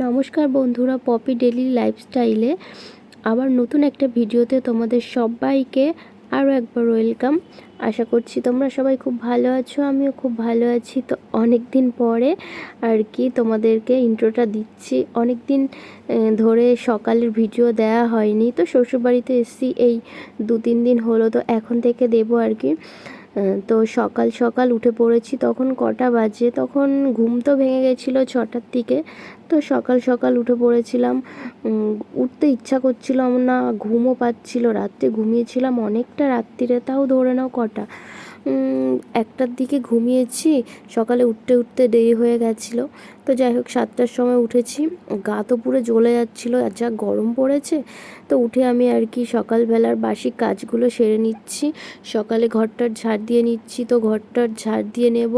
নমস্কার বন্ধুরা, poppy daily লাইফস্টাইলে আবার নতুন একটা ভিডিওতে তোমাদের সবাইকে আরও একবার ওয়েলকাম। আশা করছি তোমরা সবাই খুব ভালো আছো, আমিও খুব ভালো আছি। তো অনেক দিন পরে আর কি তোমাদেরকে ইন্ট্রোটা দিচ্ছি। অনেক দিন ধরে সকালের ভিডিও দেওয়া হয়নি, তো শ্বশুরবাড়িতে এসেছি এই 2-3 দিন হলো, তো এখন থেকে দেবো আর কি। তো সকাল সকাল উঠে পড়েছি। তখন কটা বাজে, তখন ঘুম তো ভেঙে গেছিলো 6টার দিকে। তো সকাল সকাল উঠে পড়েছিলাম। উঠতে ইচ্ছা করছিল না, ঘুমও পাচ্ছিল। রাত্রে ঘুমিয়েছিলাম অনেকটা রাত্রিরে, তাও ধরে নাও কটা 1টার দিকে ঘুমিয়েছি। সকালে উঠতে উঠতে দেরি হয়ে গেছিলো। তো যাই হোক 7টার সময় উঠেছি। গা তো পুরো জ্বলে যাচ্ছিলো, আর যা গরম পড়েছে। তো উঠে আমি আর কি সকালবেলার বাসি কাজগুলো সেরে নিচ্ছি। সকালে ঘরটার ঝাড় দিয়ে নিচ্ছি, তো ঘরটার ঝাড় দিয়ে নেব।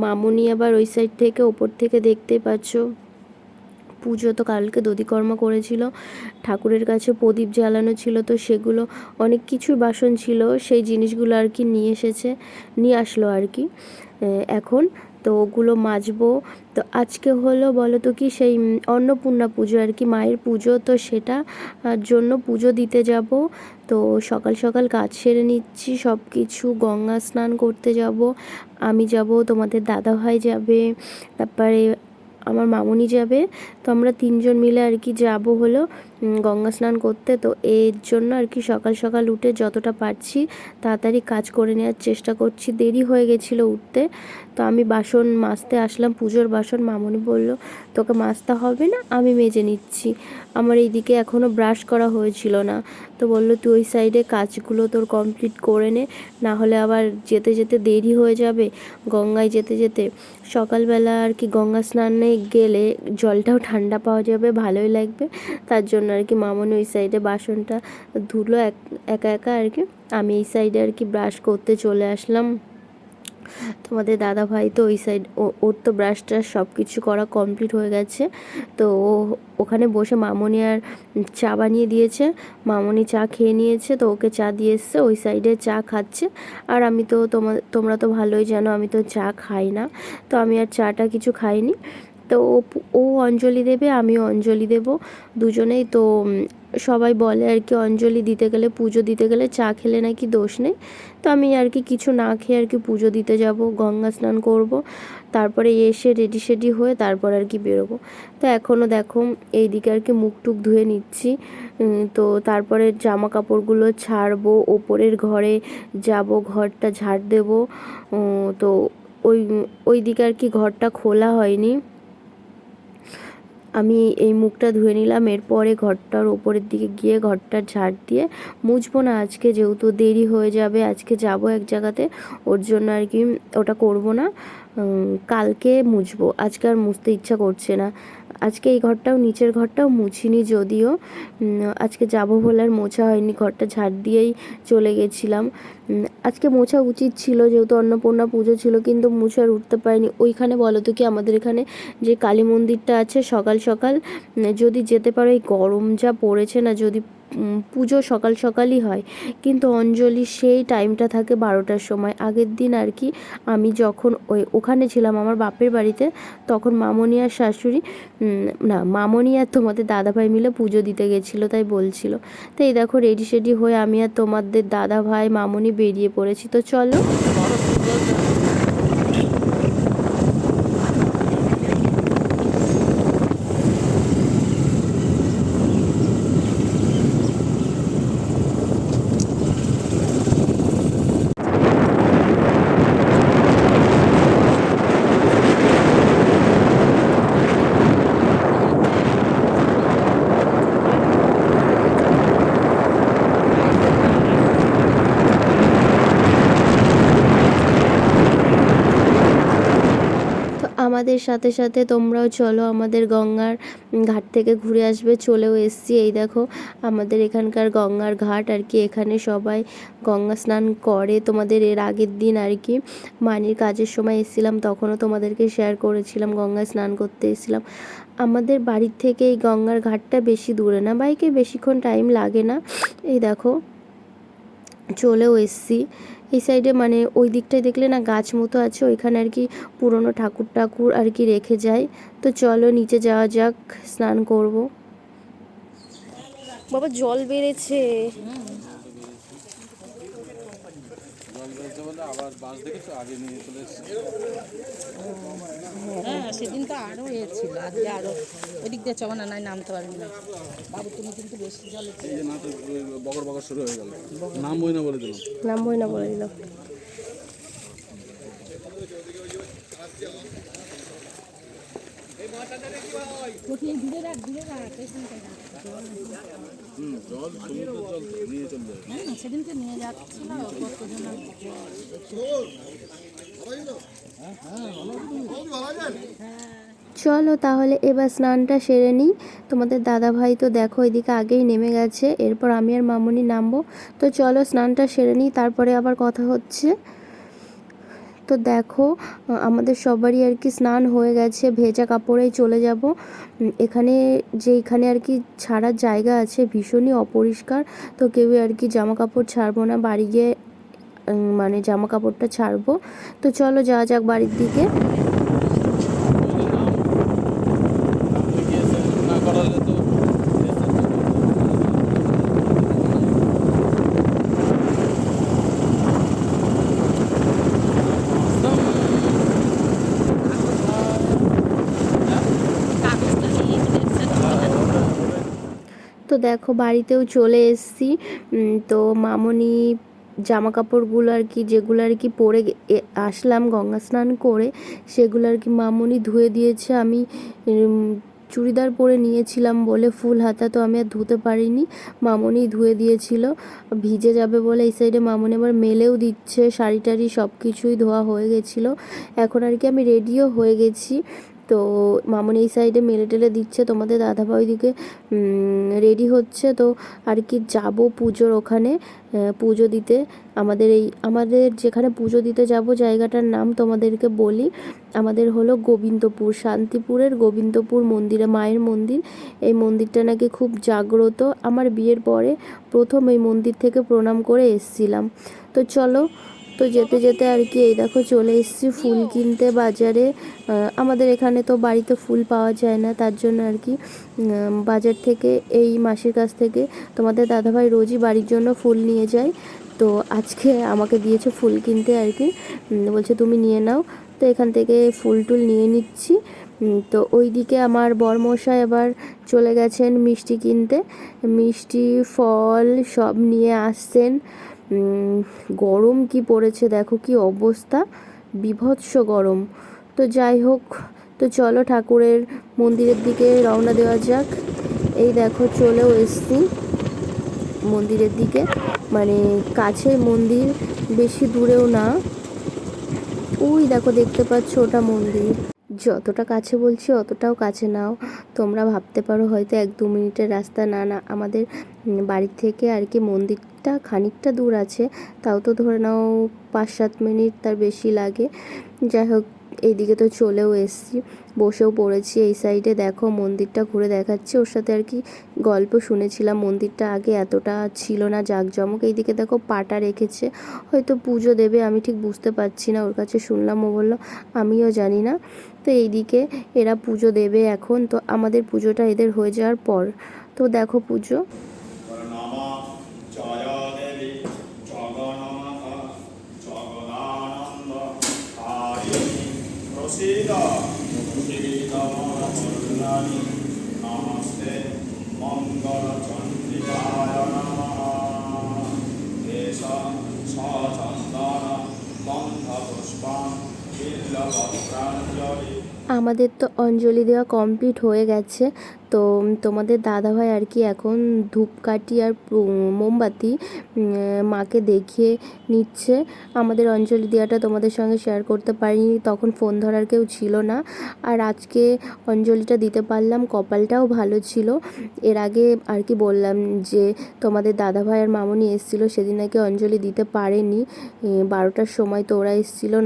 মামুনি আবার ওই সাইড থেকে ওপর থেকে দেখতে পাচ্ছ পুজো তো কালকে দধিকর্মা করেছিল, ঠাকুরের কাছে প্রদীপ জ্বালানো ছিল, তো সেগুলো অনেক কিছু বাসন ছিল, সেই জিনিসগুলো আর কি নিয়ে আসলো আর কি এখন। তো ওগুলো মাজবো। তো আজকে হলো বলো তো কি, সেই অন্নপূর্ণা পুজো আর কি, মায়ের পুজো। তো সেটা জন্য পুজো দিতে যাব। তো সকাল সকাল কাজ সেরে নিচ্ছি সব কিছু। গঙ্গা স্নান করতে যাব, আমি যাব, তোমাদের দাদাভাই যাবে, তারপরে আমার মামুনি যাবে। তো আমরা 3জন মিলে আর কি যাব হলো গঙ্গা স্নান করতে। তো এর জন্য আর কি সকাল সকাল উঠে যতটা পারছি তাড়াতাড়ি কাজ করে নেওয়ার চেষ্টা করছি। দেরি হয়ে গেছিলো উঠতে। তো আমি বাসন মাজতে আসলাম, পুজোর বাসন। মামুনি বলল তোকে মাজতে হবে না, আমি মেজে নিচ্ছি। আমার এইদিকে এখনও ব্রাশ করা হয়েছিল না। তো বললো তুই ওই সাইডে কাজগুলো তোর কমপ্লিট করে নে, না হলে আবার যেতে যেতে দেরি হয়ে যাবে গঙ্গায় যেতে যেতে। সকালবেলা আর কি গঙ্গা স্নানে গেলে জলটাও ঠান্ডা পাওয়া যাবে, ভালোই লাগবে। তার জন্য আর কি মামনি ওই সাইডে বাসনটা ধুলো একা একা আর কি। আমি এই সাইডে আর কি ব্রাশ করতে চলে আসলাম। তোমাদের দাদা ভাই তো ওই সাইড, ওর তো ব্রাশ ট্রাশ সব কিছু করা কমপ্লিট হয়ে গেছে। তো ও ওখানে বসে মামনি আর চা বানিয়ে দিয়েছে, মামনি চা খেয়ে নিয়েছে। তো ওকে চা দিয়ে এসছে, ওই সাইডে চা খাচ্ছে। আর আমি তো তোমরা তো ভালোই জানো আমি তো চা খাই না, তো আমি আর চাটা কিছু খাইনি। তো ও অঞ্জলি দেবে, আমিও অঞ্জলি দেব, দুজনেই। তো সবাই বলে আর কি অঞ্জলি দিতে গেলে, পুজো দিতে গেলে চা খেলে নাকি দোষ নেই। তো আমি আর কি কিছু না খেয়ে আর কি পুজো দিতে যাব, গঙ্গা স্নান করব, তারপরে এসে রেডি সেডি হয়ে তারপর আর কি বেরোবো। তো এখনও দেখো এইদিকে আর কি মুখ টুক ধুয়ে নিচ্ছি। তো তারপরে জামা কাপড়গুলো ছাড়বো, ওপরের ঘরে যাব, ঘরটা ঝাড় দেবো। তো ওই ওই দিকে আর কি ঘরটা খোলা হয়নি। আমি এই মুখটা ধুয়ে নিলাম, এরপরে ঘরটার ওপরের দিকে গিয়ে ঘরটার ঝাড় দিয়ে মুছবো না আজকে, যেহেতু দেরি হয়ে যাবে। আজকে যাব এক জায়গাতে, ওর জন্য আর কি ওটা করব না, কালকে মুছবো। আজকে আর মুছতে ইচ্ছা করছে না। আজকে এই ঘরটাও, নিচের ঘরটাও মুছিনি যদিও, আজকে যাব বলে আর মোছা হয়নি, ঘরটা ঝাড় দিয়েই চলে গেছিলাম। আজকে মোছা উচিত ছিল যেহেতু অন্নপূর্ণা পুজো ছিল, কিন্তু মুছে আর উঠতে পারিনি। ওইখানে বলো তো কি, আমাদের এখানে যে কালী মন্দিরটা আছে, সকাল সকাল যদি যেতে পারো, এই গরম যা পড়েছে না, যদি পুজো সকাল সকালই হয়, কিন্তু অঞ্জলি সেই টাইমটা থাকে 12টার সময়। আগের দিন আর কি আমি যখন ওখানে ছিলাম আমার বাপের বাড়িতে, তখন মামনি আর শাশুড়ি, না মামনি আর তোমাদের দাদাভাই মিলে পুজো দিতে গেছিলো, তাই বলছিল। তো এই দেখো রেডি সেডি হয়ে আমি আর তোমাদের দাদাভাই মামনি বেরিয়ে পড়েছি। তো চলো। আমাদের সাথে সাথে তোমরাও চলো, আমাদের গঙ্গার ঘাট থেকে ঘুরে আসবে। চলেও এসছি, এই দেখো আমাদের এখানকার গঙ্গার ঘাট আর কি। এখানে সবাই গঙ্গা স্নান করে। তোমাদের এর আগের দিন আর কি মানির কাজের সময় এসেছিলাম, তখনও তোমাদেরকে শেয়ার করেছিলাম গঙ্গায় স্নান করতে এসেছিলাম। আমাদের বাড়ির থেকে এই গঙ্গার ঘাটটা বেশি দূরে না, বাইকে বেশিক্ষণ টাইম লাগে না। এই দেখো চলেও এসছি। এই সাইডে মানে ওই দিকটায় দেখলে না গাছ মতো আছে, ওইখানে আর কি পুরনো ঠাকুর ঠাকুর আর কি রেখে যায়। তো চলো নিচে যাওয়া যাক, স্নান করব। বাবা জল বেড়েছে। হ্যাঁ সেদিন তো আরও এ ছিল, আজকে আরও ওদিক দিয়ে চবা না, নাই নামতে পারবি না বাবু, তুমি কিন্তু বেশি জলে বকর বকর শুরু হয়ে গেল, নামবই না বলে দিলাম। নামবই না বলে দিল। দূরে রাখ, দূরে রাখ, জল সমুদ্রের জল নিয়ে চলবে। সেদিনকে নিয়ে যাচ্ছিল কতজন। চলো তাহলে এবার স্নানটা সেরে নিই। তোমাদের দাদা ভাই তো দেখো এদিকে আগেই নেমে গেছে, এরপর আমি আর মামুনি নামবো। তো চলো স্নানটা সেরে নিই, তারপরে আবার কথা হচ্ছে। তো দেখো আমাদের সবারই আর কি স্নান হয়ে গেছে, ভেজা কাপড়েই চলে যাব। এখানে যেইখানে আর কি ছাড়ার জায়গা আছে ভীষণই অপরিষ্কার, তো কেউ আর কি জামা কাপড় ছাড়বো না, বাড়ি গিয়ে মানে জামা কাপড়টা ছাড়বো। তো চলো যাওয়া যাক বাড়ির দিকে। না করালে তো তো দেখো বাড়িতেও চলে এসেছি। তো মামনি জামা কাপড়গুলো আর কি যেগুলো আর কি পরে আসলাম গঙ্গা স্নান করে, সেগুলো আর কি মামনি ধুয়ে দিয়েছে। আমি চুড়িদার পরে নিয়েছিলাম বলে ফুল হাতা, তো আমি আর ধুতে পারিনি, মামনি ধুয়ে দিয়েছিল। ভিজে যাবে বলে এই সাইডে মামনি আবার মেলেও দিচ্ছে, শাড়ি টাড়ি সব কিছুই ধোয়া হয়ে গেছিলো। এখন আর কি আমি রেডিও হয়ে গেছি। তো মামনি এই সাইডে মেলে টেলে দিচ্ছে, তোমাদের দাদাভাই ওইদিকে রেডি হচ্ছে। তো আর কি যাব পুজোর ওখানে পুজো দিতে। আমাদের যেখানে পুজো দিতে যাব জায়গাটার নাম তোমাদেরকে বলি, আমাদের হলো গোবিন্দপুর, শান্তিপুরের গোবিন্দপুর মন্দিরে মায়ের মন্দির। এই মন্দিরটা নাকি খুব জাগ্রত, আমার বিয়ের পরে প্রথম এই মন্দির থেকে প্রণাম করে এসছিলাম। তো চলো, তো যেতে যেতে আর কি এই দেখো চলে এসেছি ফুল কিনতে বাজারে। আমাদের এখানে তো বাড়িতে ফুল পাওয়া যায় না, তার জন্য আর কি বাজার থেকে এই মাসির কাছ থেকে তোমাদের দাদাভাই রোজই বাড়ির জন্য ফুল নিয়ে যায়। তো আজকে আমাকে দিয়েছে ফুল কিনতে আর কি, বলছে তুমি নিয়ে নাও। তো এখান থেকে ফুল টুল নিয়ে নিচ্ছি। তো ওইদিকে আমার বরমশাই আবার চলে গেছেন মিষ্টি কিনতে, মিষ্টি ফল সব নিয়ে আসছেন। গরম কি পড়েছে দেখো, কি অবস্থা, বীভৎস গরম। তো যাই হোক, তো চলো ঠাকুরের মন্দিরের দিকে রওনা দেওয়া যাক। এই দেখো চলেও এসছি মন্দিরের দিকে, মানে কাছে মন্দির, বেশি দূরেও না। ওই দেখো দেখতে পাচ্ছ ওটা মন্দির। যতটা কাছে বলছি অতটাও কাছে নাও, তোমরা ভাবতে পারো হয়তো 1-2 মিনিটের রাস্তা, না না, আমাদের বাড়ির থেকে আর কি মন্দিরটা খানিকটা দূর আছে, তাও তো ধরে নাও 5-7 মিনিট, তার বেশি লাগে। যাই হোক এইদিকে তো চলেও এসছি, বসেও পড়েছি। এই সাইডে দেখো মন্দিরটা ঘুরে দেখাচ্ছি, ওর সাথে আর কি গল্প শুনেছিলাম। মন্দিরটা আগে এতটা ছিল না জাঁকজমক। এইদিকে দেখো পাটা রেখেছে, হয়তো পুজো দেবে, আমি ঠিক বুঝতে পারছি না, ওর কাছে শুনলাম, ও বললো আমিও জানি না। তো এইদিকে এরা পুজো দেবে এখন, তো আমাদের পুজোটা এদের হয়ে যাওয়ার পর। তো দেখো পুজো नमस्ते मंगलचंद्रिकाय नमः एष सचंदन गंधपुष्पं बिल्वपत्राञ्जलि। আমাদের তো অঞ্জলি দেওয়া কমপ্লিট হয়ে গেছে। তো তোমাদের দাদাভাই আর কি এখন ধূপকাঠি আর মোমবাতি মাকে দেখিয়ে নিচ্ছে। আমাদের অঞ্জলি দেওয়াটা তোমাদের সঙ্গে শেয়ার করতে পারিনি, তখন ফোন ধরার কেউ ছিল না। আর আজকে অঞ্জলিটা দিতে পারলাম, কপালটাও ভালো ছিল। এর আগে আর কি বললাম যে তোমাদের দাদাভাই আর মামনি এসেছিলো, সেদিন নাকি অঞ্জলি দিতে পারেনি 12টার সময়, তো ওরা এসেছিলো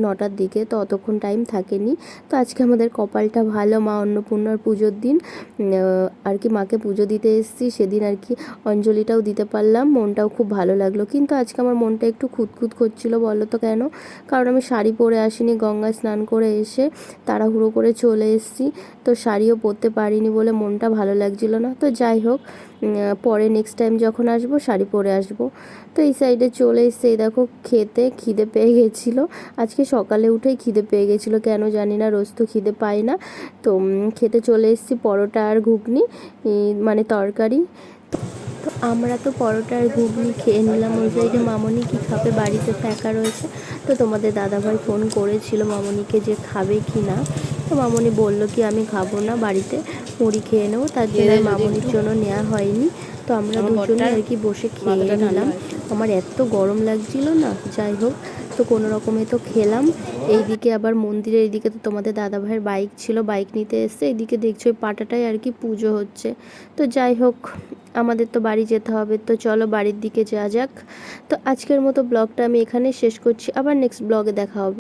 9টার দিকে, তো অতক্ষণ টাইম থাকেনি। তো আজকে আমাদের কপালটা ভালো, মা অন্নপূর্ণার পুজোর দিন আর কি মাকে পুজো দিতে এসেছি, সেদিন আর কি অঞ্জলিটাও দিতে পারলাম, মনটাও খুব ভালো লাগলো। কিন্তু আজকে আমার মনটা একটু খুঁতখুত করছিল, বলো তো কেন? কারণ আমি শাড়ি পরে আসিনি, গঙ্গায় স্নান করে এসে তাড়াহুড়ো করে চলে এসেছি, তো শাড়িও পরতে পারিনি বলে মনটা ভালো লাগছিল না। তো যাই হোক, পরে নেক্সট টাইম যখন আসবো শাড়ি পরে আসবো। তো এই সাইডে চলে এসছে, এই দেখো খেতে খিদে পেয়ে গেছিলো। আজকে সকালে উঠেই খিদে পেয়ে গেছিলো, কেন জানি না, রোজ তো খিদে পাই না। তো খেতে চলে এসেছি পরোটা আর ঘুগনি, মানে তরকারি। তো আমরা তো পরোটা আর ঘুগনি খেয়ে নিলাম। ওই সাইডে মামনি কি খাবে, বাড়িতে তো একা রয়েছে। তো তোমাদের দাদাভাই ফোন করেছিল মামনিকে যে খাবে কি না, তো মামনি বলল কি আমি খাবো না, বাড়িতে মুড়ি খেয়ে নেবো, তার জন্য আর মামনির জন্য নেওয়া হয়নি। তো আমরা দুজনে আর কি বসে খেয়ে নিলাম। আমার এত গরম লাগছিল না, যাই হোক, তো কোনো রকমে তো খেলাম। এইদিকে আবার মন্দিরের এইদিকে তো তোমাদের দাদাভাইয়ের বাইক ছিল, বাইক নিতে এসছে। এইদিকে দেখছো ওই পাটাটায় আর কি পুজো হচ্ছে। তো যাই হোক, আমাদের তো বাড়ি যেতে হবে, তো চলো বাড়ির দিকে যাওয়া যাক। তো আজকের মতো ব্লগটা আমি এখানে শেষ করছি, আবার নেক্সট ব্লগে দেখা হবে।